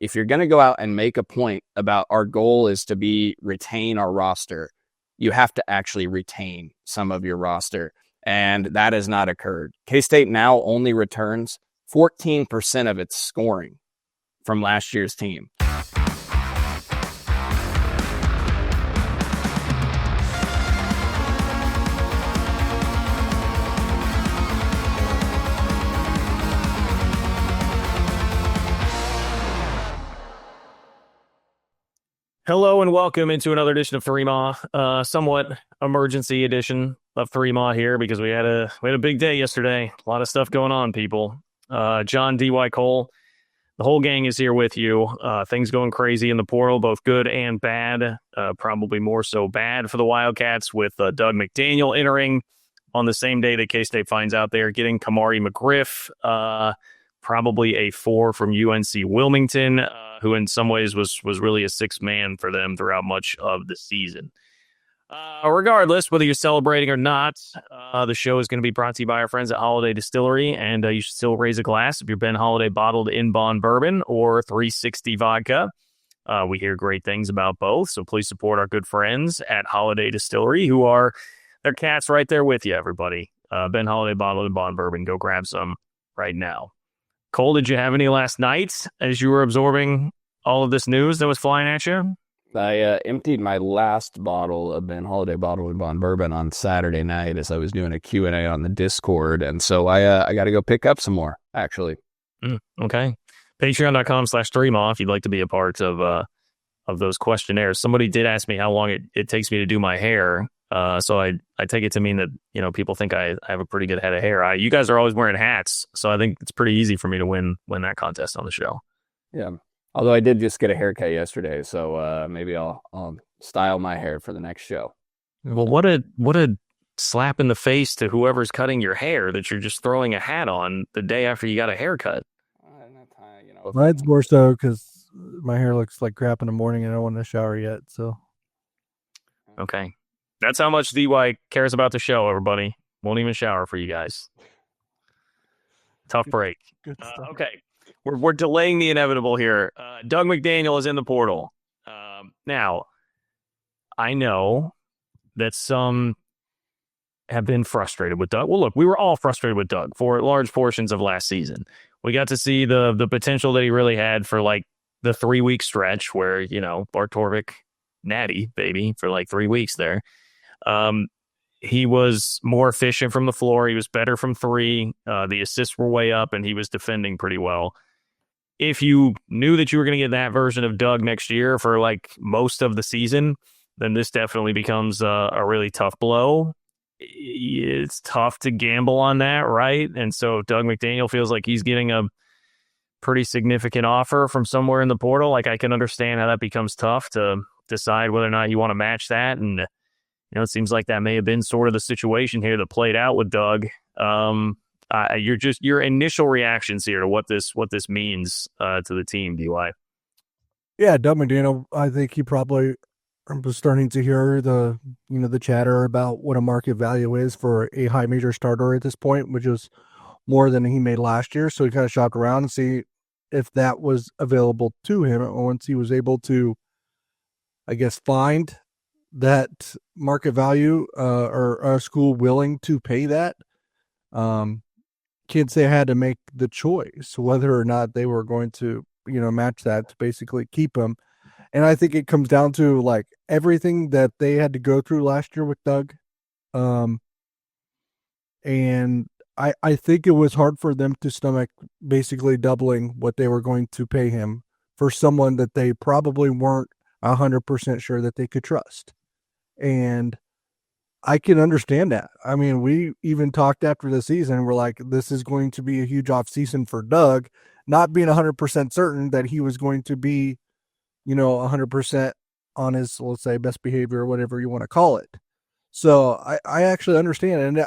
if you're going to go out and make a point about our goal is to retain our roster, you have to actually retain some of your roster. And that has not occurred. K-State now only returns 14% of its scoring from last year's team. Hello and welcome into another edition of Three Ma, somewhat emergency edition of Three Ma here because we had a big day yesterday. A lot of stuff going on, people. John D.Y. Cole, the whole gang is here with you. Things going crazy in the portal, both good and bad. Probably more so bad for the Wildcats with Dug McDaniel entering on the same day that K-State finds out they're getting Khamarri McGriff, probably a 4 from UNC Wilmington, who in some ways was really a sixth man for them throughout much of the season. Regardless, whether you're celebrating or not, the show is going to be brought to you by our friends at Holiday Distillery, and you should still raise a glass if you're Ben Holiday bottled in bond bourbon or 360 vodka. We hear great things about both, so please support our good friends at Holiday Distillery, who are their cats right there with you, everybody. Ben Holiday bottled in bond bourbon. Go grab some right now. Cole, did you have any last night as you were absorbing all of this news that was flying at you? I emptied my last bottle of Ben Holiday Bottled and Bond Bourbon on Saturday night as I was doing a Q&A on the Discord, and so I got to go pick up some more, actually. Okay. Patreon.com/3ma if you'd like to be a part of those questionnaires. Somebody did ask me how long it takes me to do my hair. So I take it to mean that, people think I have a pretty good head of hair. You guys are always wearing hats, so I think it's pretty easy for me to win that contest on the show. Yeah. Although I did just get a haircut yesterday, so maybe I'll style my hair for the next show. Well, what a slap in the face to whoever's cutting your hair that you're just throwing a hat on the day after you got a haircut. Mine's more so because my hair looks like crap in the morning and I don't want to shower yet. So, okay. That's how much DY cares about the show, everybody. Won't even shower for you guys. Tough break. Good stuff. Okay. We're delaying the inevitable here. Dug McDaniel is in the portal. Now, I know that some have been frustrated with Dug. Well, look, we were all frustrated with Dug for large portions of last season. We got to see the potential that he really had for like the 3-week stretch where, Bart Torvik natty, baby, for like 3 weeks there. He was more efficient from the floor. He was better from three. The assists were way up, and he was defending pretty well. If you knew that you were going to get that version of Dug next year for like most of the season, then this definitely becomes a really tough blow. It's tough to gamble on that, right? And so Dug McDaniel feels like he's getting a pretty significant offer from somewhere in the portal. Like, I can understand how that becomes tough to decide whether or not you want to match that. And, it seems like that may have been sort of the situation here that played out with Dug. Your initial reactions here to what this means to the team, DY. Yeah, Dug McDaniel, I think he probably was starting to hear the chatter about what a market value is for a high major starter at this point, which is more than he made last year. So he kind of shopped around and see if that was available to him. And once he was able to, I guess, find that market value or a school willing to pay that, kids, they had to make the choice whether or not they were going to, match that to basically keep him. And I think it comes down to like everything that they had to go through last year with Dug. And I think it was hard for them to stomach basically doubling what they were going to pay him for someone that they probably weren't 100% sure that they could trust. And I can understand that. I mean, we even talked after the season. We're like, this is going to be a huge off season for Dug, not being 100% certain that he was going to be, 100% on his, let's say, best behavior or whatever you want to call it. So I actually understand. And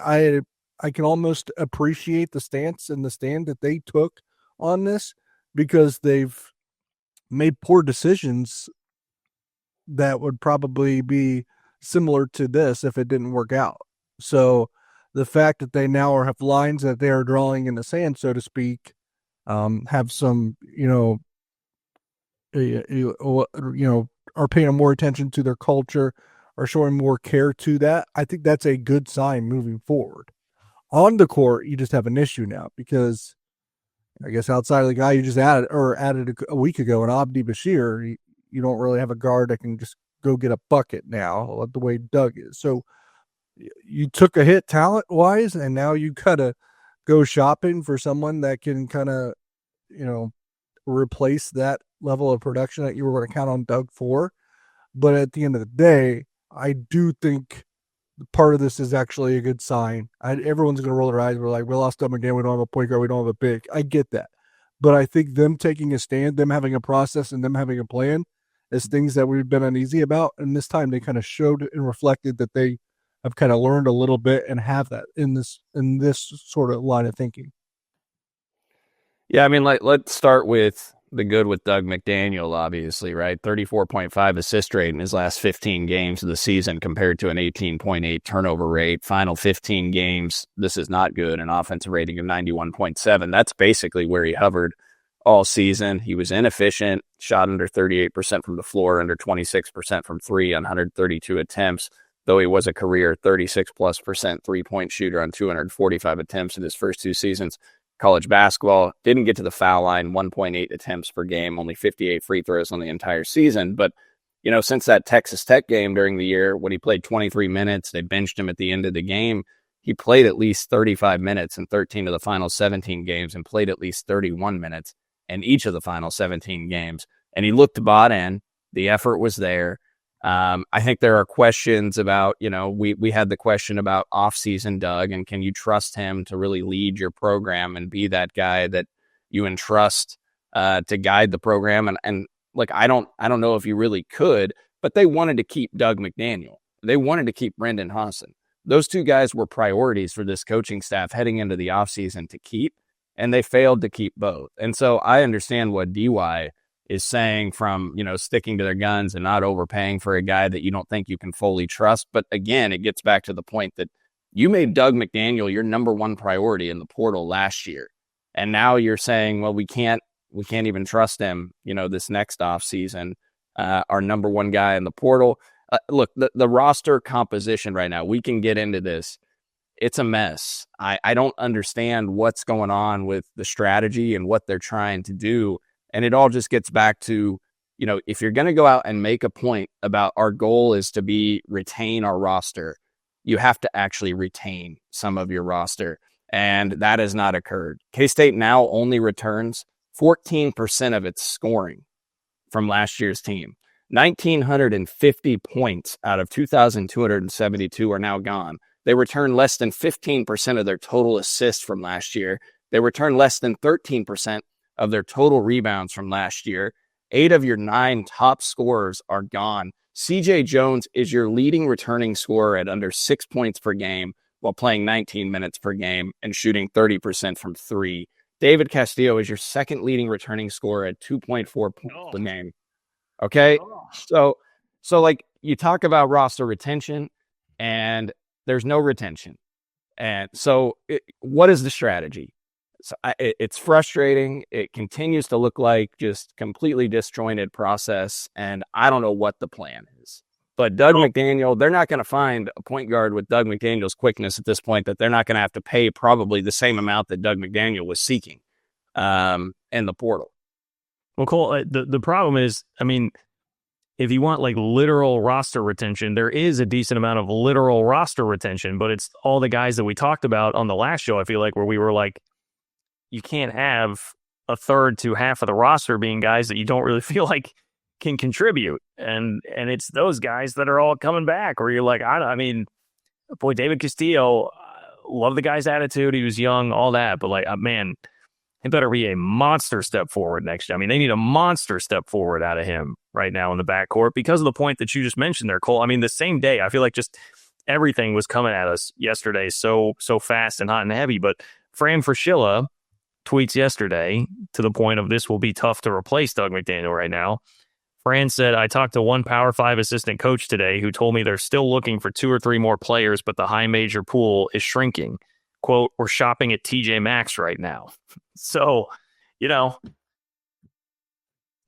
I can almost appreciate the stance and the stand that they took on this because they've made poor decisions that would probably be similar to this if it didn't work out. So the fact that they now have lines that they are drawing in the sand, so to speak, have some, are paying more attention to their culture, are showing more care to that, I think that's a good sign moving forward. On the court, you just have an issue now because I guess outside of the guy you just added a week ago, an Abdi Bashir, you don't really have a guard that can just go get a bucket now, the way Dug is. So you took a hit talent-wise, and now you gotta go shopping for someone that can kind of, replace that level of production that you were going to count on Dug for. But at the end of the day, I do think part of this is actually a good sign. Everyone's going to roll their eyes. We're like, we lost Dug McDaniel. We don't have a point guard. We don't have a big. I get that. But I think them taking a stand, them having a process, and them having a plan is things that we've been uneasy about. And this time they kind of showed and reflected that they have kind of learned a little bit and have that in this sort of line of thinking. Yeah, I mean, let's start with the good with Dug McDaniel, obviously, right? 34.5 assist rate in his last 15 games of the season compared to an 18.8 turnover rate. Final 15 games, this is not good. An offensive rating of 91.7. That's basically where he hovered all season. He was inefficient, shot under 38% from the floor, under 26% from three on 132 attempts, though he was a career 36+% three-point shooter on 245 attempts in his first two seasons. College basketball, didn't get to the foul line, 1.8 attempts per game, only 58 free throws on the entire season. But, since that Texas Tech game during the year, when he played 23 minutes, they benched him at the end of the game. He played at least 35 minutes in 13 of the final 17 games and played at least 31 minutes in each of the final 17 games. And he looked bought in. The effort was there. I think there are questions about, we had the question about off-season Dug, and can you trust him to really lead your program and be that guy that you entrust to guide the program? And like, I don't know if you really could, but they wanted to keep Dug McDaniel. They wanted to keep Brendan Hassan. Those two guys were priorities for this coaching staff heading into the offseason to keep, and they failed to keep both. And so I understand what DY is saying from, sticking to their guns and not overpaying for a guy that you don't think you can fully trust. But again, it gets back to the point that you made Dug McDaniel your number one priority in the portal last year. And now you're saying, well, we can't even trust him, this next offseason, our number one guy in the portal. Look, the roster composition right now, we can get into this. It's a mess. I don't understand what's going on with the strategy and what they're trying to do. And it all just gets back to, if you're going to go out and make a point about our goal is to retain our roster, you have to actually retain some of your roster. And that has not occurred. K-State now only returns 14% of its scoring from last year's team. 1,950 points out of 2,272 are now gone. They return less than 15% of their total assists from last year. They return less than 13% of their total rebounds from last year. 8 of your 9 top scorers are gone. CJ Jones is your leading returning scorer at under 6 points per game while playing 19 minutes per game and shooting 30% from three. David Castillo is your second leading returning scorer at 2.4 points per game. Okay? So like, you talk about roster retention and there's no retention. And so what is the strategy? So it's frustrating. It continues to look like just completely disjointed process, and I don't know what the plan is. But Dug McDaniel, they're not going to find a point guard with Dug McDaniel's quickness at this point that they're not going to have to pay probably the same amount that Dug McDaniel was seeking in the portal. Well, Cole, the problem is, I mean, if you want like literal roster retention, there is a decent amount of literal roster retention, but it's all the guys that we talked about on the last show, I feel like, where we were like, you can't have a third to half of the roster being guys that you don't really feel like can contribute. And it's those guys that are all coming back where you're like, I mean, boy, David Castillo, love the guy's attitude. He was young, all that. But like, man, it better be a monster step forward next year. I mean, they need a monster step forward out of him right now in the backcourt because of the point that you just mentioned there, Cole. I mean, the same day, I feel like just everything was coming at us yesterday so fast and hot and heavy. But Fran Fraschilla tweets yesterday to the point of this will be tough to replace Dug McDaniel right now. Fran said, I talked to one Power 5 assistant coach today who told me they're still looking for 2 or 3 more players, but the high major pool is shrinking. Quote, we're shopping at TJ Maxx right now. So,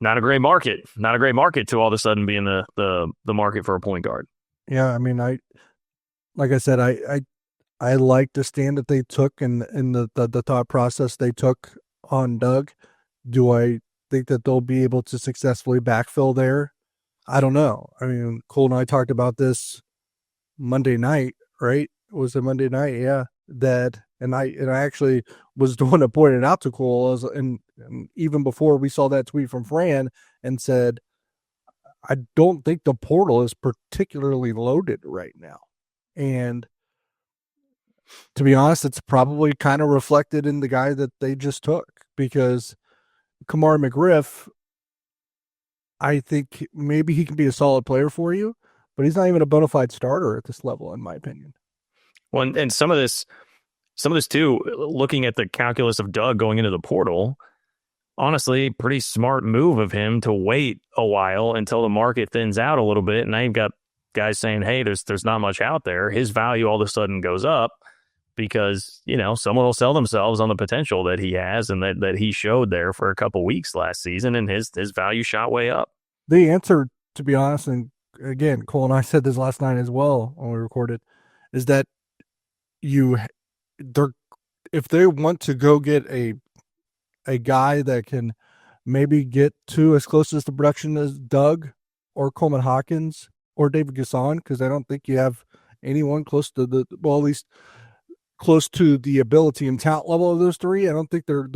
not a great market. Not a great market to all of a sudden be in the market for a point guard. Yeah, I mean, like I said, I like the stand that they took and the thought process they took on Dug. Do I think that they'll be able to successfully backfill there? I don't know. I mean, Cole and I talked about this Monday night, right? Was it Monday night? Yeah. And I actually was the one that pointed out to Cole, and even before we saw that tweet from Fran, and said, I don't think the portal is particularly loaded right now. And to be honest, it's probably kind of reflected in the guy that they just took, because Khamarri McGriff, I think maybe he can be a solid player for you, but he's not even a bona fide starter at this level, in my opinion. Well, and some of this too, looking at the calculus of Dug going into the portal, honestly, pretty smart move of him to wait a while until the market thins out a little bit. And now you've got guys saying, hey, there's not much out there. His value all of a sudden goes up because, someone will sell themselves on the potential that he has and that he showed there for a couple weeks last season, and his value shot way up. The answer, to be honest, and again, Cole and I said this last night as well when we recorded, is that if they want to go get a guy that can maybe get to as close as the production as Dug or Coleman Hawkins or David Gasson, because I don't think you have anyone close to at least close to the ability and talent level of those three. I don't think they're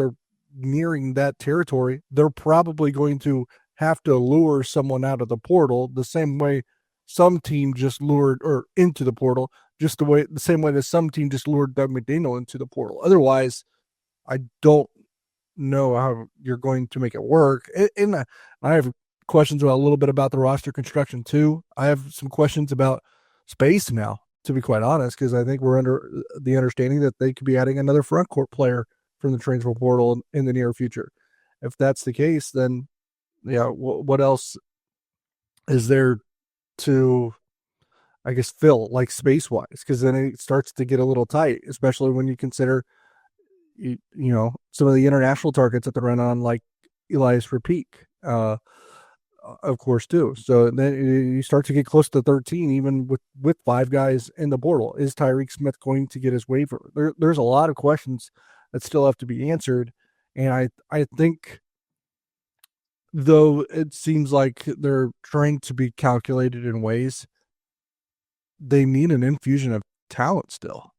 nearing that territory. They're probably going to have to lure someone out of the portal the same way some team just lured or into the portal, the same way that some team just lured Dug McDaniel into the portal. Otherwise, I don't know how you're going to make it work. And I have questions about a little bit about the roster construction too. I have some questions about space now, to be quite honest, because I think we're under the understanding that they could be adding another front court player from the transfer portal in the near future. If that's the case, then yeah, what else is there to, I guess, fill, like, space-wise? Because then it starts to get a little tight, especially when you consider, some of the international targets that they're running on, like Elias Repeat, of course, too. So then you start to get close to 13, even with five guys in the portal. Is Tyreek Smith going to get his waiver? There's a lot of questions that still have to be answered, and I think, though it seems like they're trying to be calculated in ways, they need an infusion of talent still.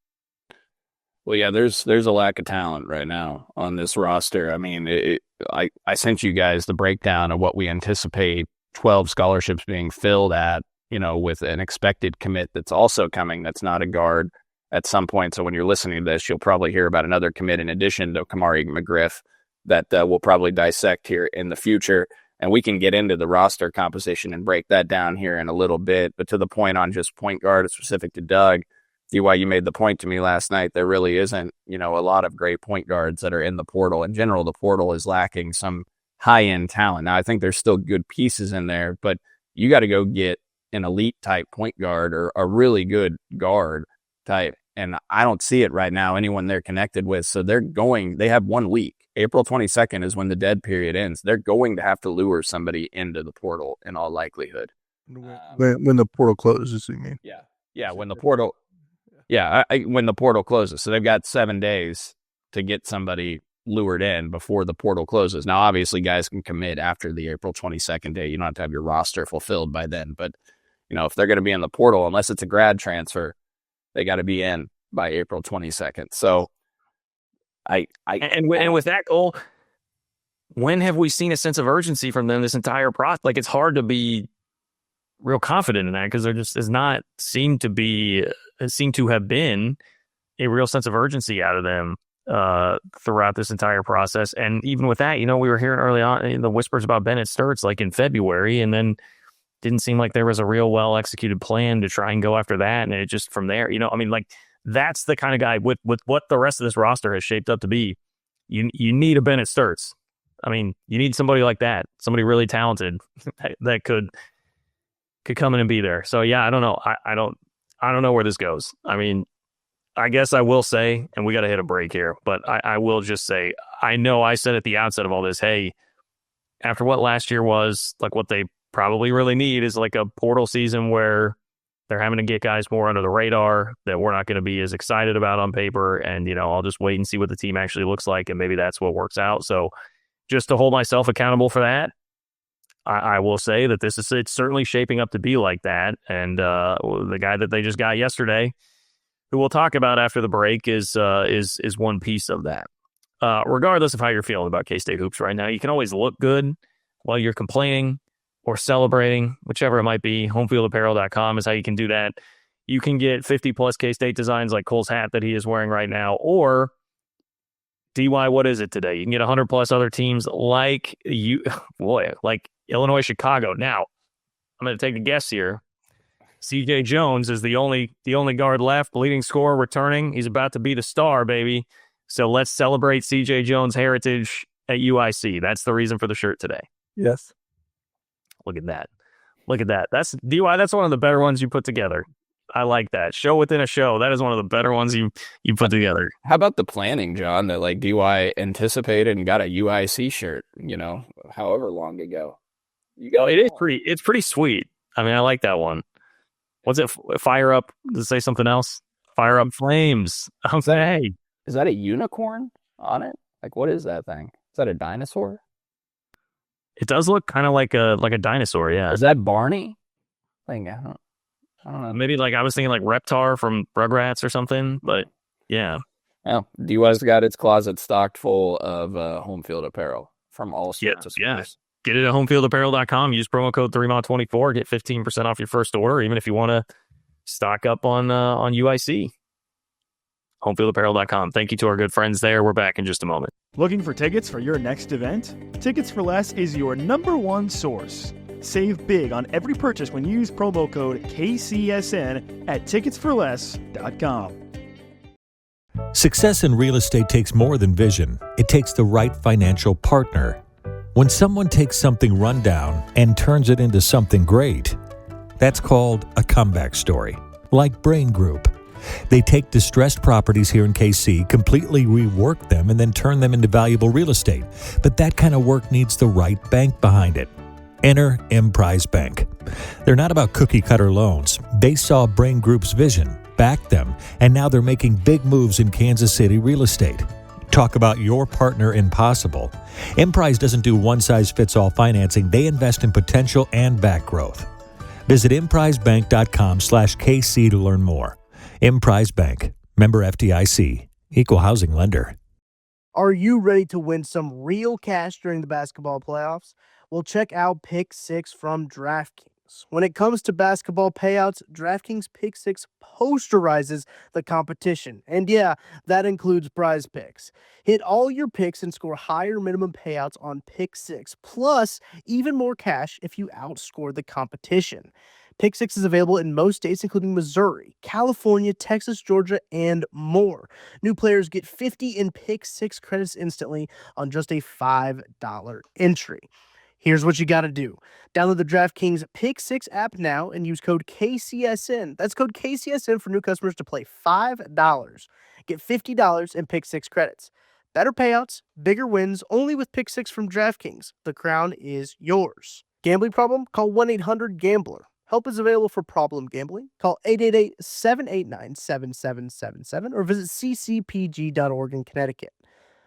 Well, yeah, there's a lack of talent right now on this roster. I mean, I sent you guys the breakdown of what we anticipate 12 scholarships being filled at, with an expected commit that's also coming that's not a guard at some point. So when you're listening to this, you'll probably hear about another commit in addition to Khamarri McGriff that we'll probably dissect here in the future. And we can get into the roster composition and break that down here in a little bit. But to the point on just point guard specific to Dug, DY, you made the point to me last night, there really isn't, a lot of great point guards that are in the portal. In general, the portal is lacking some high-end talent. Now, I think there's still good pieces in there, but you got to go get an elite-type point guard or a really good guard type. And I don't see it right now, anyone they're connected with. So they have 1 week. April 22nd is when the dead period ends. They're going to have to lure somebody into the portal in all likelihood. When the portal closes, you mean? Yeah. Yeah, when the portal... Yeah, when the portal closes. So they've got 7 days to get somebody lured in before the portal closes. Now, obviously, guys can commit after the April 22nd day. You don't have to have your roster fulfilled by then. But, if they're going to be in the portal, unless it's a grad transfer, they got to be in by April 22nd. So, And with that goal, when have we seen a sense of urgency from them this entire process? Like, it's hard to be real confident in that because there just does not seem to have been a real sense of urgency out of them throughout this entire process. And even with that, we were hearing early on the whispers about Bennett Sturts like in February, and then didn't seem like there was a real well executed plan to try and go after that. And it just from there, that's the kind of guy with what the rest of this roster has shaped up to be. You need a Bennett Sturts. You need somebody like that, somebody really talented that could come in and be there. So yeah, I don't know. I don't know where this goes. I guess I will say, and we got to hit a break here, but I will just say, I know I said at the outset of all this, hey, after what last year was, like what they probably really need is like a portal season where they're having to get guys more under the radar that we're not going to be as excited about on paper. And, I'll just wait and see what the team actually looks like. And maybe that's what works out. So just to hold myself accountable for that, I will say that it's certainly shaping up to be like that. And the guy that they just got yesterday, who we'll talk about after the break, is one piece of that. Regardless of how you're feeling about K-State hoops right now, you can always look good while you're complaining or celebrating, whichever it might be. Homefieldapparel.com is how you can do that. You can get 50 plus K-State designs like Cole's hat that he is wearing right now, or DY, what is it today? You can get 100 plus other teams like Illinois, Chicago. Now, I'm going to take a guess here. CJ Jones is the only guard left, leading scorer returning. He's about to be the star, baby. So let's celebrate CJ Jones' heritage at UIC. That's the reason for the shirt today. Yes. Look at that. That's DY. That's one of the better ones you put together. I like that. Show within a show. That is one of the better ones you put together. How about the planning, John, that like DY anticipated and got a UIC shirt, however long ago. It's pretty sweet. I mean, I like that one. What's it? Fire up. Does it say something else? Fire up flames. I'm saying, hey. Is that a unicorn on it? Like, what is that thing? Is that a dinosaur? It does look kind of like a dinosaur, yeah. Is that Barney? Like, I don't know. Maybe I was thinking like Reptar from Rugrats or something, but yeah. Well, DY's got its closet stocked full of home field apparel from all sorts of schools. Yeah. Get it at homefieldapparel.com. Use promo code 3MA24. Get 15% off your first order, even if you want to stock up on UIC. Homefieldapparel.com. Thank you to our good friends there. We're back in just a moment. Looking for tickets for your next event? Tickets for Less is your #1 source. Save big on every purchase when you use promo code KCSN at ticketsforless.com. Success in real estate takes more than vision. It takes the right financial partner. When someone takes something rundown and turns it into something great, that's called a comeback story, like Brain Group. They take distressed properties here in KC, completely rework them, and then turn them into valuable real estate. But that kind of work needs the right bank behind it. Enter Emprise Bank. They're not about cookie-cutter loans. They saw Brain Group's vision, backed them, and now they're making big moves in Kansas City real estate. Talk about your partner in possible. Emprise doesn't do one-size-fits-all financing. They invest in potential and back growth. Visit emprisebank.com/KC to learn more. Emprise Bank, member FDIC, equal housing lender. Are you ready to win some real cash during the basketball playoffs? Well, check out Pick 6 from DraftKings. When it comes to basketball payouts, DraftKings Pick 6 posterizes the competition. And yeah, that includes prize picks. Hit all your picks and score higher minimum payouts on Pick 6, plus even more cash if you outscore the competition. Pick 6 is available in most states, including Missouri, California, Texas, Georgia, and more. New players get 50 in Pick 6 credits instantly on just a $5 entry. Here's what you got to do. Download the DraftKings Pick 6 app now and use code KCSN. That's code KCSN for new customers to play $5. Get $50 in Pick 6 credits. Better payouts, bigger wins, only with Pick 6 from DraftKings. The crown is yours. Gambling problem? Call 1-800-GAMBLER. Help is available for problem gambling. Call 888-789-7777 or visit ccpg.org in Connecticut.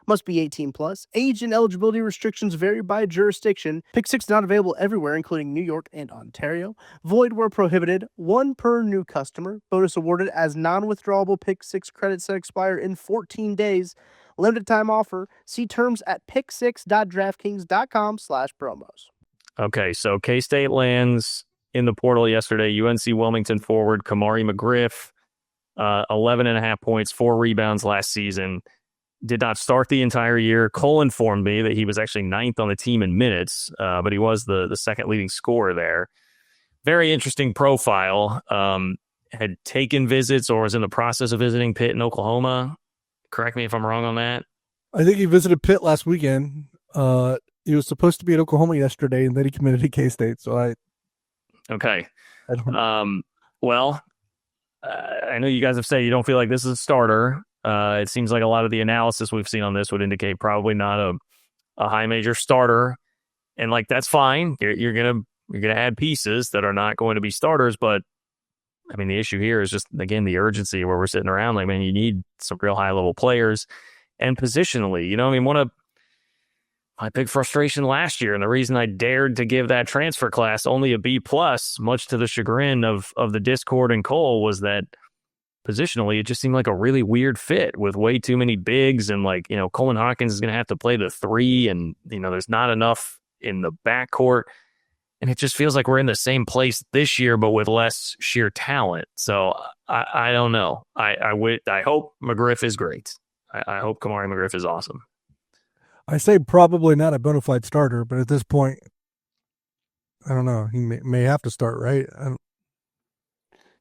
Must be 18 plus. Age and eligibility restrictions vary by jurisdiction. Pick 6 not available everywhere, including New York and Ontario. Void where prohibited. 1 per new customer. Bonus awarded as non-withdrawable Pick 6 credits that expire in 14 days. Limited time offer. See terms at pick6.draftkings.com/promos. Okay, so K-State lands in the portal yesterday. UNC Wilmington forward Khamarri McGriff, 11.5 points, 4 rebounds last season. Did not start the entire year. Cole informed me that he was actually 9th on the team in minutes, but he was the second leading scorer there. Very interesting profile. Had taken visits or was in the process of visiting Pitt in Oklahoma. Correct me if I'm wrong on that. I think he visited Pitt last weekend. He was supposed to be at Oklahoma yesterday, and then he committed to K-State. So Okay. I don't know. Well, I know you guys have said you don't feel like this is a starter. It seems like a lot of the analysis we've seen on this would indicate probably not a high major starter. And like, that's fine. You're going to add pieces that are not going to be starters. But I mean, the issue here is just, again, the urgency where we're sitting around like, man, you need some real high level players and positionally, you know, I mean, one of my big frustration last year, and the reason I dared to give that transfer class only a B plus, much to the chagrin of the Discord and Cole, was that positionally it just seemed like a really weird fit with way too many bigs, and like, you know, Coleman Hawkins is going to have to play the 3, and you know, there's not enough in the backcourt, and it just feels like we're in the same place this year, but with less sheer talent. So I don't know. I hope McGriff is great. I hope Khamarri McGriff is awesome. I say probably not a bona fide starter, but at this point, I don't know. He may have to start, right?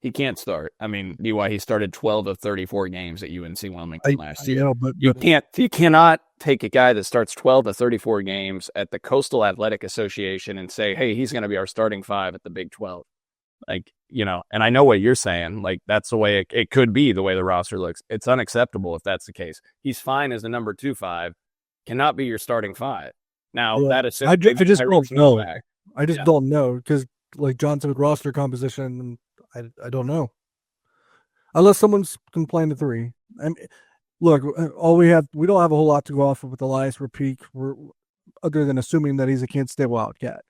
He can't start. I mean, he started 12 of 34 games at UNC Wilmington last year. Yeah, but you cannot take a guy that starts 12 of 34 games at the Coastal Athletic Association and say, hey, he's going to be our starting 5 at the Big 12. Like, you know, and I know what you're saying. Like, that's the way it could be, the way the roster looks. It's unacceptable if that's the case. He's fine as the number 2-5, cannot be your starting 5. Now, that is I just don't know. Back. I just don't know, because, like John said, with roster composition, I don't know. Unless someone's can play in the 3. I mean, look, we don't have a whole lot to go off of with Elias Repeat, other than assuming that he's a Kansas State Wildcat.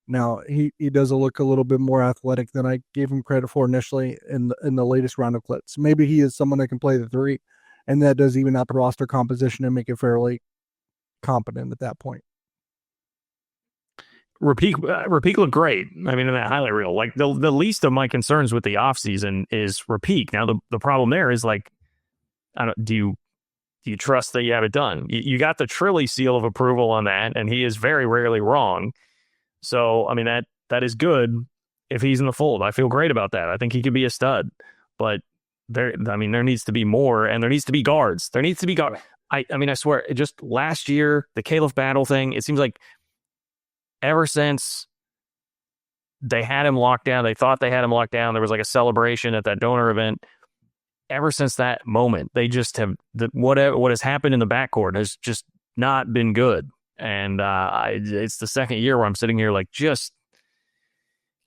Now, he does look a little bit more athletic than I gave him credit for initially in the latest round of clips. Maybe he is someone that can play the 3, and that does even out the roster composition and make it fairly competent at that point. Repeat looked great. I mean, in that highlight reel, like the least of my concerns with the offseason is Repeat. Now, the problem there is like, do you trust that you have it done? You got the Trilly seal of approval on that, and he is very rarely wrong. So, I mean, that is good if he's in the fold. I feel great about that. I think he could be a stud, but there needs to be more, and there needs to be guards. There needs to be guards. I mean, I swear, just last year, the Caliph Battle thing, it seems like ever since they had him locked down, they thought they had him locked down, there was like a celebration at that donor event. Ever since that moment, they just have, what has happened in the backcourt has just not been good. And it's the second year where I'm sitting here like, just,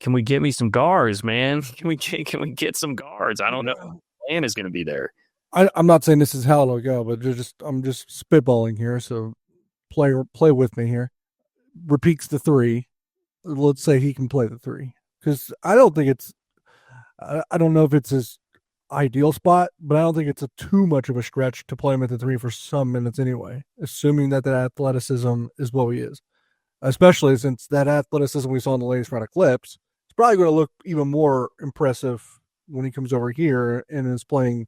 can we get me some guards, man? Can we get some guards? I don't know if the plan is going to be there. I'm not saying this is how it'll go, but I'm just spitballing here. So play with me here. Repeats the 3. Let's say he can play the 3, because I don't know if it's his ideal spot, but I don't think it's too much of a stretch to play him at the 3 for some minutes anyway, assuming that athleticism is what he is, especially since that athleticism we saw in the latest round of clips, it's probably going to look even more impressive when he comes over here and is playing,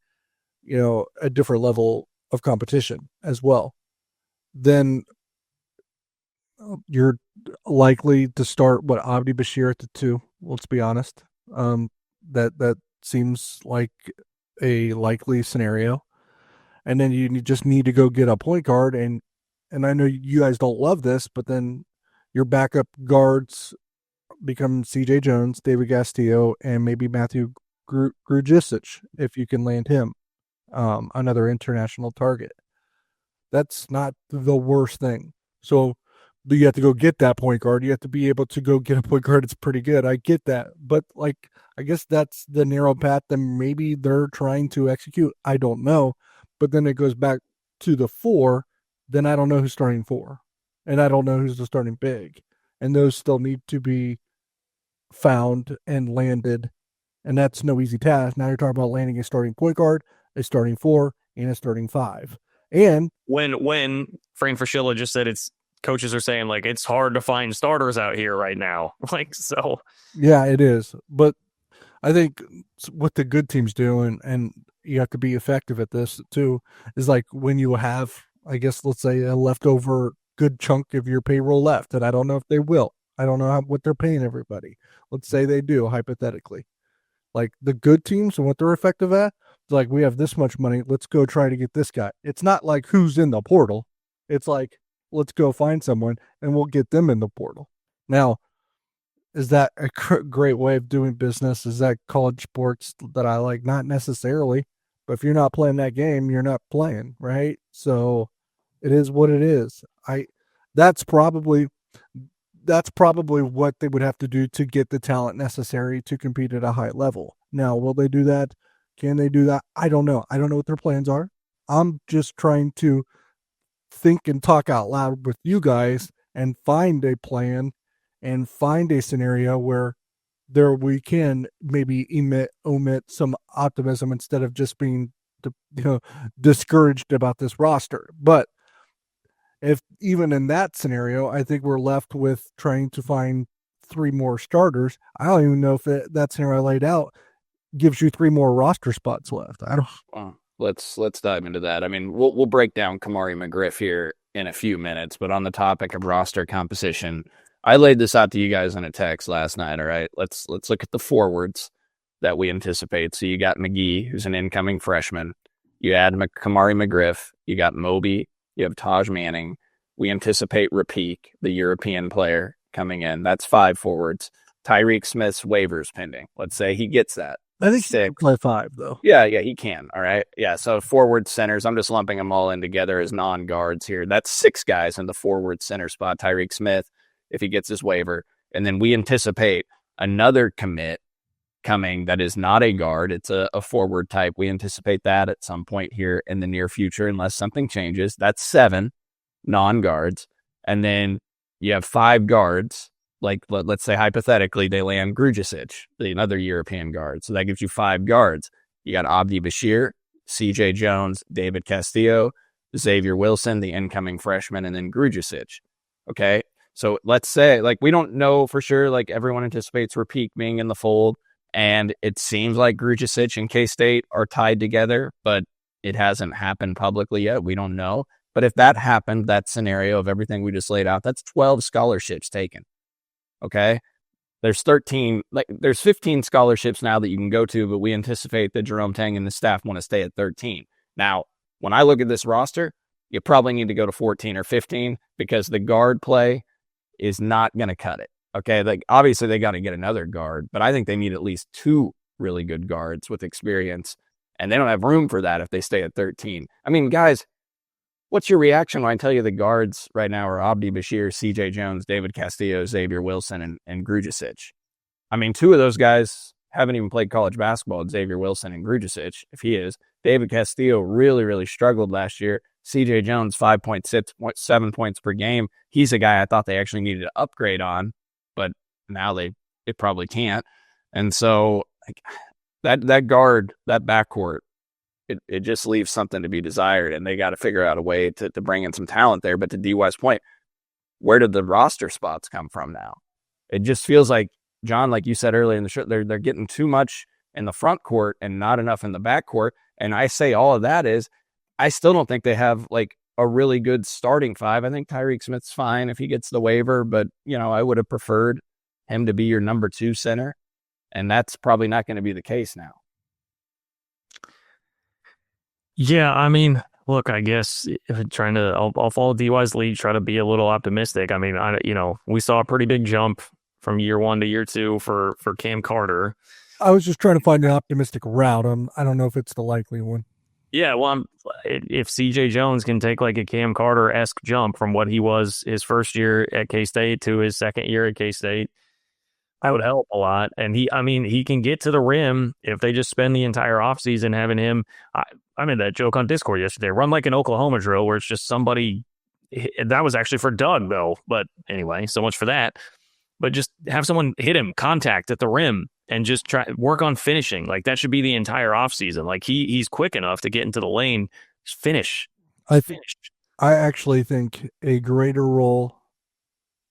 you know, a different level of competition as well. Then you're likely to start Abdi Bashir at the 2. Let's be honest. That seems like a likely scenario. And then you just need to go get a point guard, and I know you guys don't love this, but then your backup guards become CJ Jones, David Castillo, and maybe Matthew Grujicic if you can land him, another international target. That's not the worst thing. So you have to go get that point guard. You have to be able to go get a point guard that's pretty good. I get that. But, like, I guess that's the narrow path that maybe they're trying to execute. I don't know. But then it goes back to the 4. Then I don't know who's starting 4. And I don't know who's the starting big. And those still need to be found and landed. And that's no easy task. Now you're talking about landing a starting point guard, a starting 4, and a starting 5. And when Frank Fraschilla just said coaches are saying, like, it's hard to find starters out here right now. Like, so. Yeah, it is. But I think what the good teams do, and you have to be effective at this too, is like when you have, I guess, let's say a leftover good chunk of your payroll left, and I don't know if they will. I don't know what they're paying everybody. Let's say they do, hypothetically. Like the good teams and what they're effective at, it's like, we have this much money. Let's go try to get this guy. It's not like who's in the portal. It's like, let's go find someone and we'll get them in the portal. Now, is that a great way of doing business? Is that college sports that I like? Not necessarily, but if you're not playing that game, you're not playing, right? So it is what it is. That's probably that's probably what they would have to do to get the talent necessary to compete at a high level. Now, will they do that? Can they do that? I don't know. I don't know what their plans are. I'm just trying to think and talk out loud with you guys and find a plan and find a scenario where we can maybe omit some optimism instead of just being discouraged about this roster. But if even in that scenario, I think we're left with trying to find 3 more starters. I don't even know if that scenario I laid out gives you 3 more roster spots left. I don't. Well, let's dive into that. I mean, we'll break down Khamarri McGriff here in a few minutes, but on the topic of roster composition, I laid this out to you guys in a text last night. All right, let's look at the forwards that we anticipate. So you got McGee, who's an incoming freshman. You add Khamarri McGriff. You got Moby. You have Taj Manning. We anticipate Rapique, the European player, coming in. That's 5 forwards. Tyreek Smith's waivers pending. Let's say he gets that. I think 6. he can play 5, though. Yeah, he can. All right. Yeah, so forward centers, I'm just lumping them all in together as non-guards here. That's 6 guys in the forward center spot. Tyreek Smith, if he gets his waiver. And then we anticipate another commit coming that is not a guard. It's a forward type. We anticipate that at some point here in the near future, unless something changes. That's 7 non-guards. And then you have 5 guards. Like, let's say hypothetically, they land Grujicic, another European guard. So that gives you 5 guards. You got Abdi Bashir, CJ Jones, David Castillo, Xavier Wilson, the incoming freshman, and then Grujicic. Okay. So let's say, like, we don't know for sure, like, everyone anticipates Rapique being in the fold. And it seems like Grujicic and K-State are tied together, but it hasn't happened publicly yet. We don't know. But if that happened, that scenario of everything we just laid out, that's 12 scholarships taken. Okay. There's 15 scholarships now that you can go to, but we anticipate that Jerome Tang and the staff want to stay at 13. Now, when I look at this roster, you probably need to go to 14 or 15 because the guard play is not going to cut it. Okay. Like, obviously they got to get another guard, but I think they need at least 2 really good guards with experience, and they don't have room for that if they stay at 13. I mean, guys, what's your reaction when I tell you the guards right now are Abdi Bashir, CJ Jones, David Castillo, Xavier Wilson, and Grujicic? I mean, 2 of those guys haven't even played college basketball, Xavier Wilson and Grujicic, if he is. David Castillo really, really struggled last year. CJ Jones, 5.7 points per game. He's a guy I thought they actually needed to upgrade on, but now they probably can't. And so, like, that guard, that backcourt, it just leaves something to be desired, and they got to figure out a way to bring in some talent there. But to DY's point, where did the roster spots come from now? It just feels like, John, like you said earlier in the show, they're getting too much in the front court and not enough in the back court. And I say all of that is, I still don't think they have like a really good starting 5. I think Tyreek Smith's fine if he gets the waiver, but I would have preferred him to be your number 2 center, and that's probably not going to be the case now. Yeah, I mean, look, I guess I'll follow DY's lead, try to be a little optimistic. I mean, we saw a pretty big jump from year 1 to year 2 for Cam Carter. I was just trying to find an optimistic route. I don't know if it's the likely one. Yeah, well, if CJ Jones can take like a Cam Carter-esque jump from what he was his first year at K-State to his second year at K-State, that would help a lot. And he can get to the rim if they just spend the entire offseason having him. I made that joke on Discord yesterday. Run like an Oklahoma drill where it's just somebody. That was actually for Doug, though. But anyway, so much for that. But just have someone hit him, contact at the rim, and just try work on finishing. Like, that should be the entire offseason. Like, he's quick enough to get into the lane. Just finish. I actually think a greater role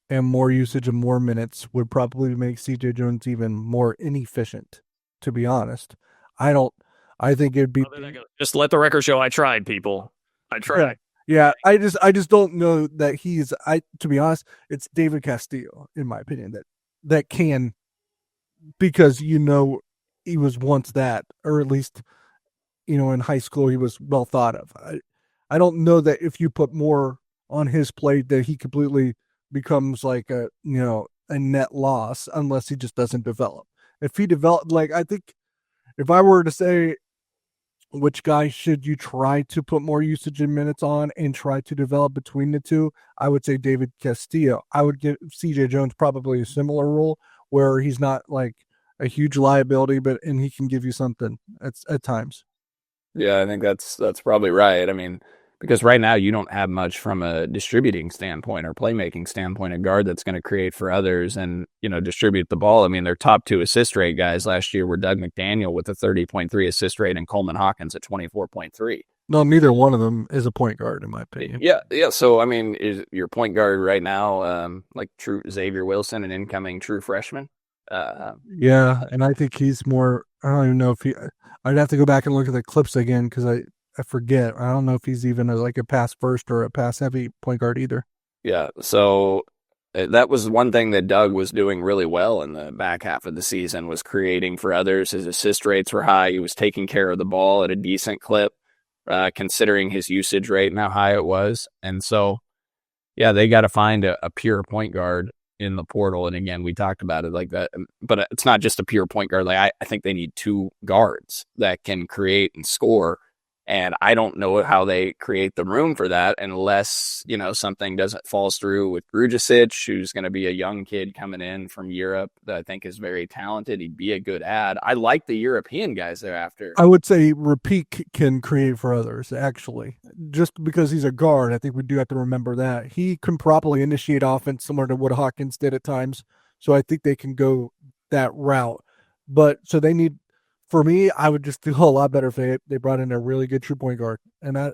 and more usage of more minutes would probably make CJ Jones even more inefficient, to be honest. I think it'd be just let the record show I tried, people. I tried. Yeah. I just don't know that to be honest, it's David Castillo, in my opinion, that can, because he was once that, or at least in high school he was well thought of. I don't know that if you put more on his plate that he completely becomes like a net loss unless he just doesn't develop. If he developed, like, I think if I were to say which guy should you try to put more usage and minutes on and try to develop between the two, I would say David Castillo. I would give CJ Jones probably a similar role where he's not like a huge liability, and he can give you something at times. Yeah, I think that's probably right. I mean, because right now you don't have much from a distributing standpoint or playmaking standpoint, a guard that's going to create for others and, distribute the ball. I mean, their top 2 assist rate guys last year were Dug McDaniel with a 30.3 assist rate and Coleman Hawkins at 24.3. No, neither one of them is a point guard, in my opinion. Yeah. So, I mean, is your point guard right now like true Xavier Wilson, an incoming true freshman? Yeah, and I think he's more. I don't even know if I'd have to go back and look at the clips again because I forget. I don't know if he's even like a pass first or a pass heavy point guard either. Yeah, so that was one thing that Doug was doing really well in the back half of the season was creating for others. His assist rates were high. He was taking care of the ball at a decent clip, considering his usage rate and how high it was. And so, yeah, they got to find a pure point guard in the portal. And again, we talked about it like that, but it's not just a pure point guard. Like I think they need 2 guards that can create and score. And I don't know how they create the room for that unless, something doesn't falls through with Grujicic, who's going to be a young kid coming in from Europe that I think is very talented. He'd be a good ad. I like the European guys thereafter. I would say Rapik can create for others, actually. Just because he's a guard, I think we do have to remember that. He can probably initiate offense similar to what Hawkins did at times. So I think they can go that route. But so they need... For me, I would just feel a lot better if they brought in a really good true point guard. And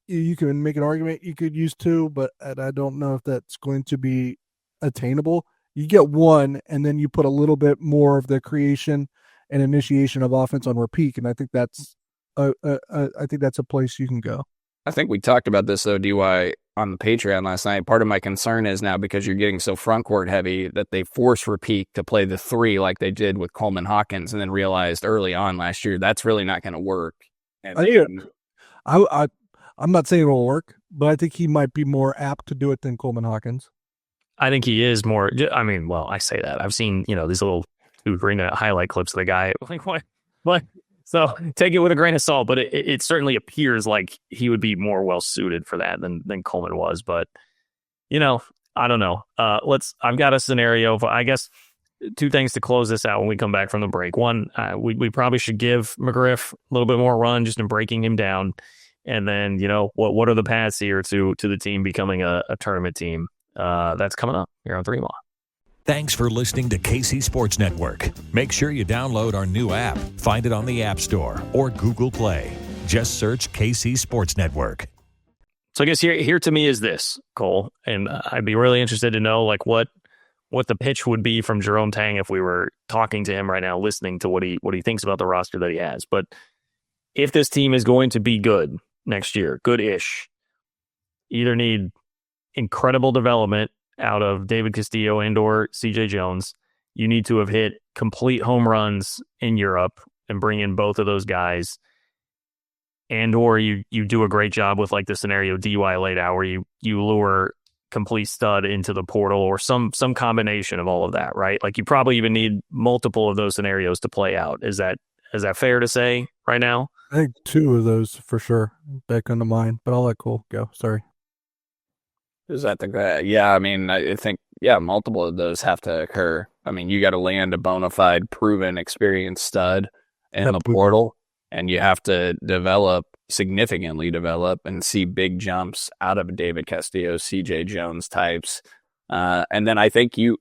you can make an argument you could use 2, but I don't know if that's going to be attainable. You get 1, and then you put a little bit more of the creation and initiation of offense on Rapik, and I think that's a place you can go. I think we talked about this, though, DY, on the Patreon last night. Part of my concern is now because you're getting so front court heavy that they force Rapik to play the 3 like they did with Coleman Hawkins and then realized early on last year that's really not going to work. And I'm not saying it will work, but I think he might be more apt to do it than Coleman Hawkins. I think he is more. I mean, well, I say that. I've seen, these little arena highlight clips of the guy. Like, what? So take it with a grain of salt, but it certainly appears like he would be more well suited for that than Coleman was. But, I don't know. I've got a scenario for, I guess, 2 things to close this out when we come back from the break. One, we probably should give McGriff a little bit more run just in breaking him down. And then, what are the paths here to the team becoming a tournament team? That's coming up here on 3 Mile. Thanks for listening to KC Sports Network. Make sure you download our new app. Find it on the App Store or Google Play. Just search KC Sports Network. So I guess here to me is this, Cole, and I'd be really interested to know like what the pitch would be from Jerome Tang if we were talking to him right now, listening to what he thinks about the roster that he has. But if this team is going to be good next year, good-ish, you either need incredible development out of David Castillo and or CJ Jones. You need to have hit complete home runs in Europe and bring in both of those guys. And or you do a great job with like the scenario DY laid out where you lure complete stud into the portal or some combination of all of that, right? Like you probably even need multiple of those scenarios to play out. Is that fair to say right now? I think 2 of those for sure that come to mind, but I'll let Cole go. Sorry. Is that the guy? Yeah, I mean, I think, multiple of those have to occur. I mean, you got to land a bona fide, proven, experienced stud in the portal, and you have to significantly develop, and see big jumps out of David Castillo, CJ Jones types. And then I think you're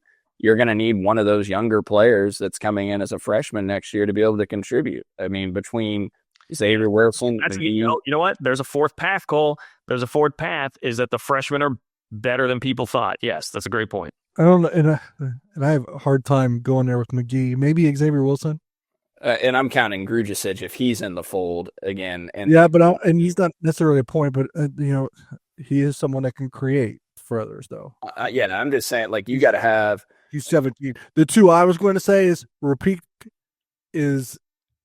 going to need one of those younger players that's coming in as a freshman next year to be able to contribute. I mean, between Xavier Wilson, you know what? There's a 4th path, Cole. There's a 4th path is that the freshmen are better than people thought. Yes, that's a great point. I don't know, and I have a hard time going there with McGee. Maybe Xavier Wilson. And I'm counting Grujicic if he's in the fold again. And and he's not necessarily a point, but he is someone that can create for others, though. I'm just saying, like you got to have. He's 17. The 2 I was going to say is Rapik is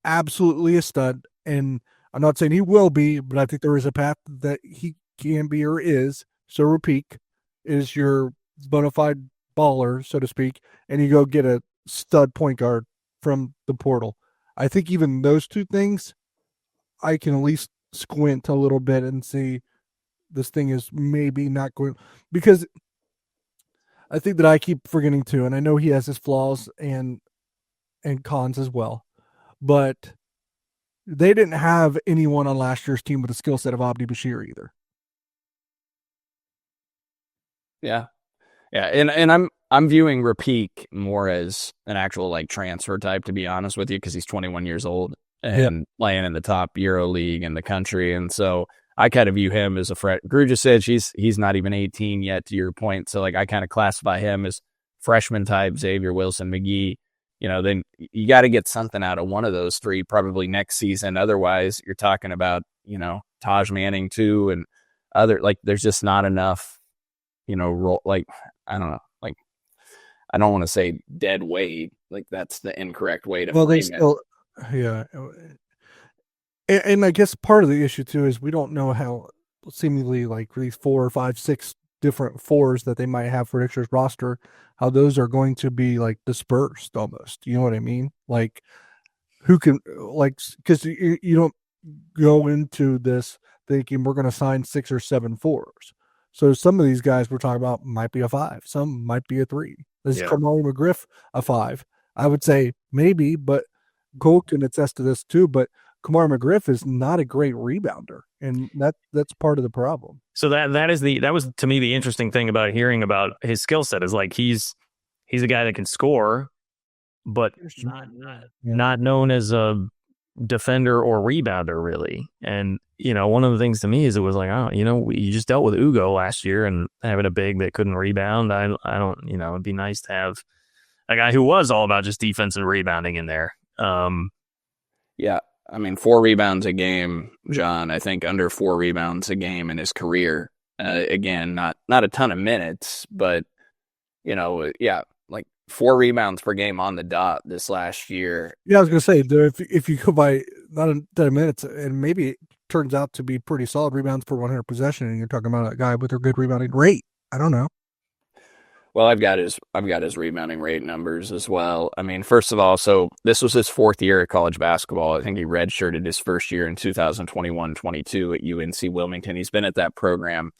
absolutely a stud, and I'm not saying he will be, but I think there is a path that he can be or is. So Rapik is your bona fide baller, so to speak, and you go get a stud point guard from the portal. I think even those 2 things, I can at least squint a little bit and see this thing is maybe not going, because I think that I keep forgetting too, and I know he has his flaws and cons as well, but they didn't have anyone on last year's team with the skill set of Abdi Bashir either. Yeah. Yeah. And I'm viewing Rapique more as an actual like transfer type, to be honest with you, because he's 21 years old and playing in the top Euro league in the country. And so I kind of view him as a Gruja said he's not even 18 yet, to your point. So like I kind of classify him as freshman type, Xavier Wilson McGee. Then you got to get something out of one of those three probably next season. Otherwise, you're talking about, Taj Manning too, and other, like, there's just not enough, like, I don't know, like, I don't want to say dead weight. Like, that's the incorrect way to frame it. Yeah. And I guess part of the issue too is we don't know how seemingly like these 4 or 5, 6 different fours that they might have for next year's roster, how those are going to be like dispersed almost. You know what I mean? Like who can, like, because you don't go into this thinking we're going to sign 6 or 7 fours. So some of these guys we're talking about might be a 5, some might be a 3. This is Khamarri McGriff, a 5. I would say maybe, but Cole can attest to this too. But Khamarri McGriff is not a great rebounder, and that's part of the problem. So that was to me the interesting thing about hearing about his skill set is like he's a guy that can score, but not known as a defender or rebounder really. And one of the things to me is it was like, you just dealt with Ugo last year and having a big that couldn't rebound. I don't, it'd be nice to have a guy who was all about just defense and rebounding in there. Yeah. I mean, 4 rebounds a game, John. I think under 4 rebounds a game in his career. Again, not a ton of minutes, but like 4 rebounds per game on the dot this last year. Yeah, I was gonna say if you go by not a ton of minutes, and maybe it turns out to be pretty solid rebounds per 100 possession, and you're talking about a guy with a good rebounding rate. I don't know. Well, I've got his rebounding rate numbers as well. I mean, first of all, so this was his 4th year at college basketball. I think he redshirted his first year in 2021-22 at UNC Wilmington. He's been at that program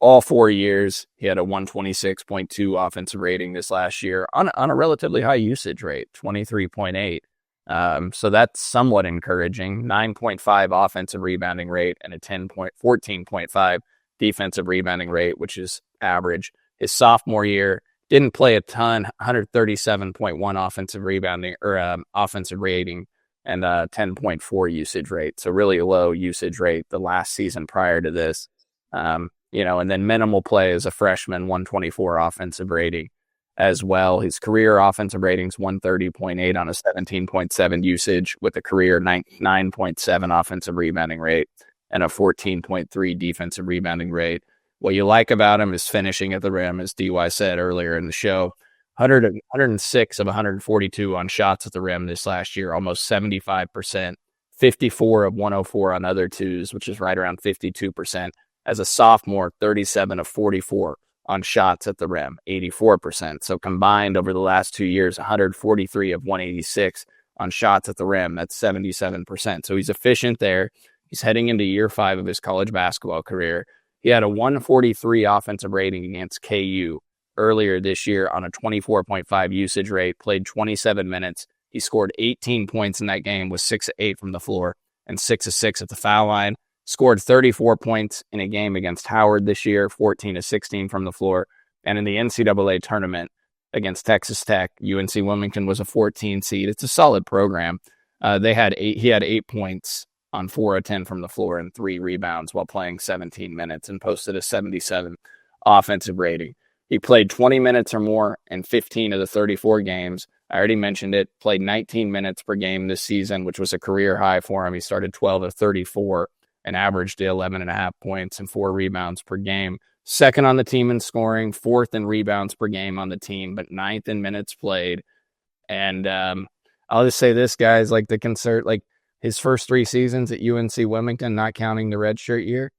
all 4 years. He had a 126.2 offensive rating this last year on a relatively high usage rate, 23.8. So that's somewhat encouraging. 9.5 offensive rebounding rate and a 14.5 defensive rebounding rate, which is average. His sophomore year, didn't play a ton, 137.1 offensive rebounding or offensive rating and 10.4 usage rate. So really low usage rate the last season prior to this. And then minimal play as a freshman, 124 offensive rating as well. His career offensive rating's 130.8 on a 17.7 usage with a career 9.7 offensive rebounding rate and a 14.3 defensive rebounding rate. What you like about him is finishing at the rim, as DY said earlier in the show. 106 of 142 on shots at the rim this last year, almost 75%. 54 of 104 on other twos, which is right around 52%. As a sophomore, 37 of 44 on shots at the rim, 84%. So combined over the last 2 years, 143 of 186 on shots at the rim. That's 77%. So he's efficient there. He's heading into year 5 of his college basketball career. He had a 143 offensive rating against KU earlier this year on a 24.5 usage rate, played 27 minutes. He scored 18 points in that game with 6 of 8 from the floor and 6 of 6 at the foul line. Scored 34 points in a game against Howard this year, 14 of 16 from the floor. And in the NCAA tournament against Texas Tech, UNC Wilmington was a 14 seed. It's a solid program. He had 8 points on 4 of 10 from the floor and 3 rebounds while playing 17 minutes and posted a 77 offensive rating. He played 20 minutes or more in 15 of the 34 games. I already mentioned it. Played 19 minutes per game this season, which was a career high for him. He started 12 of 34 and averaged 11.5 points and 4 rebounds per game. Second on the team in scoring, 4th in rebounds per game on the team, but 9th in minutes played. And I'll just say this, guys, like the concert, like, his first 3 seasons at UNC Wilmington, not counting the redshirt year,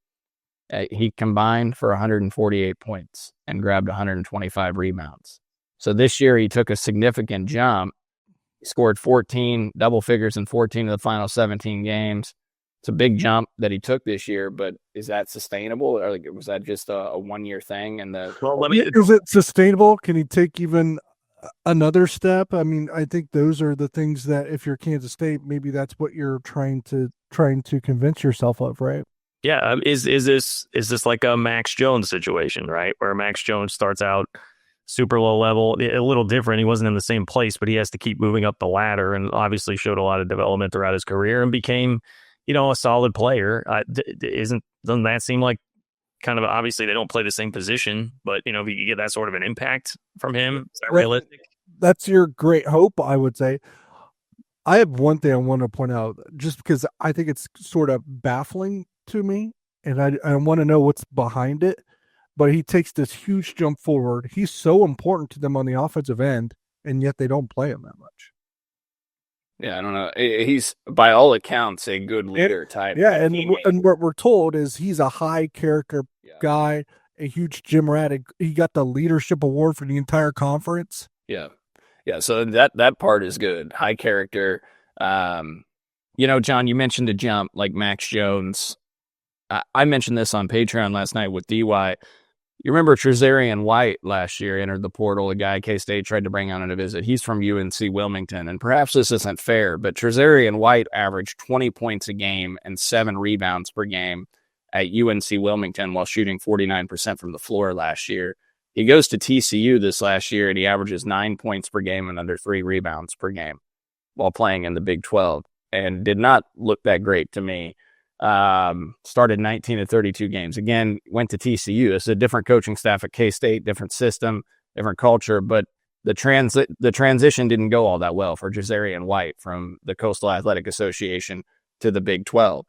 he combined for 148 points and grabbed 125 rebounds. So this year he took a significant jump. He scored 14 double figures in 14 of the final 17 games. it's a big jump that he took this year, but is that sustainable, or like, was that just a 1 year thing? And is it sustainable? Can he take even another step? I mean, I think those are the things that if you're Kansas State, maybe that's what you're trying to convince yourself of, right? Yeah, is this like a Max Jones situation, right? Where Max Jones starts out super low level, a little different. He wasn't in the same place, but he has to keep moving up the ladder, and obviously showed a lot of development throughout his career and became, a solid player. Doesn't that seem like kind of, obviously they don't play the same position, but if you get that sort of an impact from him, is that realistic? That's your great hope, I would say. I have one thing I want to point out, just because I think it's sort of baffling to me, and I want to know what's behind it. But he takes this huge jump forward. He's so important to them on the offensive end, and yet they don't play him that much. Yeah, I don't know. He's, by all accounts, a good leader type. Yeah, and what we're told is he's a high character guy, a huge gym rat. He got the leadership award for the entire conference. Yeah. So that part is good. High character. John, you mentioned a jump like Max Jones. I mentioned this on Patreon last night with DY. You remember Trezarian White last year entered the portal, a guy K-State tried to bring on a visit. He's from UNC Wilmington, and perhaps this isn't fair, but Trezarian White averaged 20 points a game and 7 rebounds per game at UNC Wilmington while shooting 49% from the floor last year. He goes to TCU this last year, and he averages 9 points per game and under 3 rebounds per game while playing in the Big 12, and did not look that great to me. Started 19 of 32 games. Again, went to TCU. It's a different coaching staff at K-State, different system, different culture, but the transition didn't go all that well for Trezarian White from the Coastal Athletic Association to the Big 12.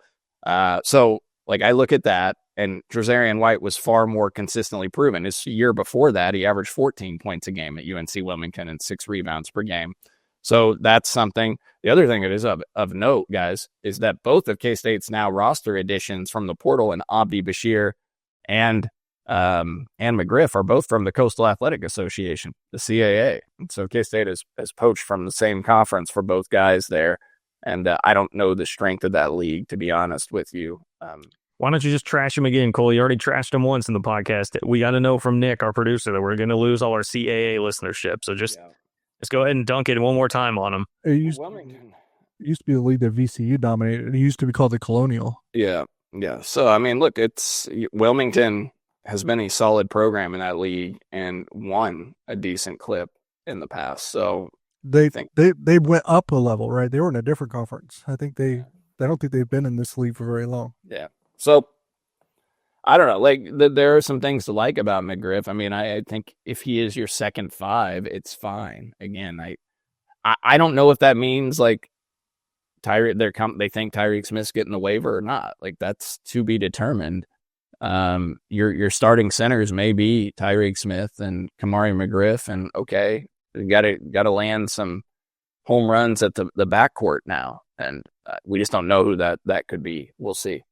So I look at that, and Trezarian White was far more consistently proven. His year before that, he averaged 14 points a game at UNC Wilmington and 6 rebounds per game. So that's something. The other thing that is of note, guys, is that both of K-State's now roster additions from the portal, and Abdi Bashir and McGriff, are both from the Coastal Athletic Association, the CAA. And so K-State has poached from the same conference for both guys there. And I don't know the strength of that league, to be honest with you. Why don't you just trash him again, Cole? You already trashed him once in the podcast. We got to know from Nick, our producer, that we're going to lose all our CAA listenership. So just go ahead and dunk it one more time on him. It used to be the league that VCU dominated. It used to be called the Colonial. Yeah. So, I mean, look, Wilmington has been a solid program in that league and won a decent clip in the past. So they went up a level, right? They were in a different conference. I don't think they've been in this league for very long. Yeah. So I don't know. There are some things to like about McGriff. I mean, I think if he is your second 5, it's fine. Again, I don't know if that means they think Tyreek Smith's getting the waiver or not. That's to be determined. Your starting centers may be Tyreek Smith and Khamarri McGriff, and okay, you got to land some home runs at the backcourt now, and we just don't know who that could be. We'll see.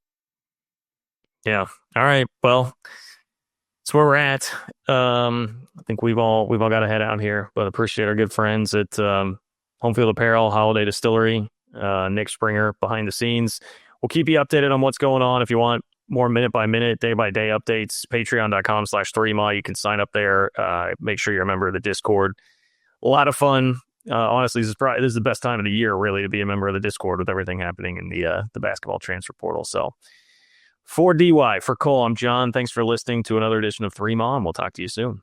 Yeah. All right. Well, that's where we're at. I think we've all got to head out here, but appreciate our good friends at Home Field Apparel, Holiday Distillery, Nick Springer behind the scenes. We'll keep you updated on what's going on. If you want more minute by minute, day by day updates, patreon.com/3ma. You can sign up there. Make sure you're a member of the Discord. A lot of fun. Honestly, this is the best time of the year, really, to be a member of the Discord with everything happening in the basketball transfer portal. So for DY, for Cole, I'm John. Thanks for listening to another edition of 3Ma, and we'll talk to you soon.